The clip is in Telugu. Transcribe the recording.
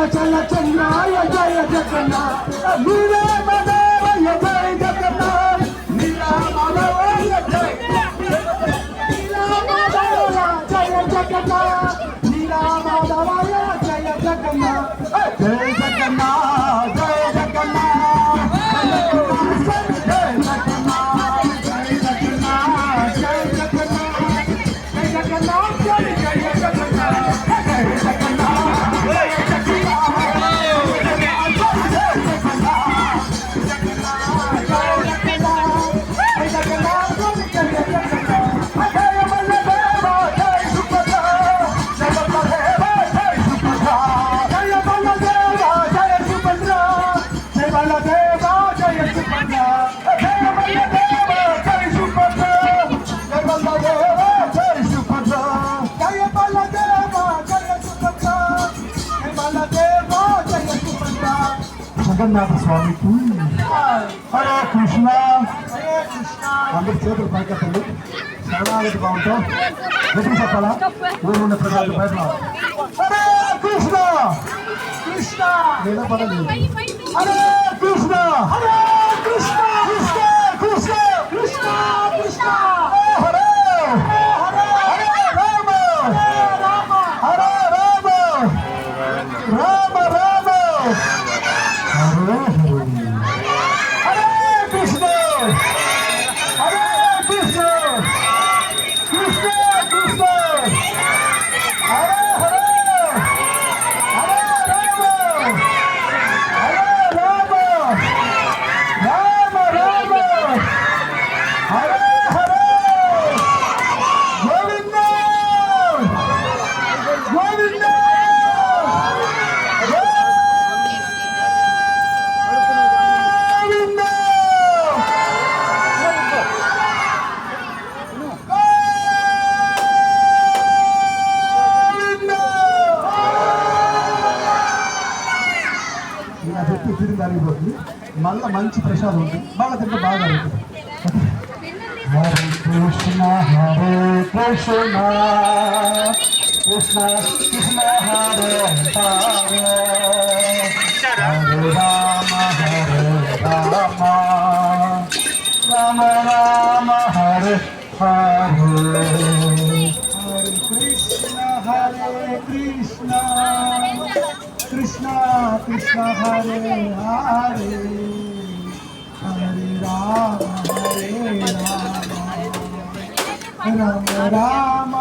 చల చెన్నాయ జయ జగన్నాథ నీరే మాధవయ్య జయ జగన్నాథ నీలా మాధవయ్య జయ జగన్నాథ నీలా మాధవయ్య జయ జగన్నాథ జయ జగన్నాథ జయ జగన్నాథ జగన్నాథ స్వామికి హరే కృష్ణ అందరి చేతులు పైకెత్తండి శరణాగతి బాగుంటాం గట్టి చెప్పాలా ఊరున్న ప్రజలకు బయట హరే కృష్ణ కృష్ణ నిలబడలేదు హరే కృష్ణ హరే కృష్ణ కృష్ణ కృష్ణ కృష్ణ కృష్ణ హరే హరే హరే రామ రామ హరే రామ రామ రామ హరే హరే కృష్ణ హరే కృష్ణ కృష్ణ కృష్ణ హరే హరే హరే రామ హరే రామ రామ రామ హరే హరే గోవింద గోవింద ఇలా పెట్టి తిరిగి అరిగిపోతుంది మళ్ళీ మంచి ప్రసాదం ఉంటుంది బాగా తింటే బాగా ఉంటుంది హరే కృష్ణ హరే కృష్ణ కృష్ణ కృష్ణ హరే హరే హరే రామ రామ రామ రామ హరే హరే హరే కృష్ణ కృష్ణ కృష్ణ హరే హరే హరే రామ రామ రామ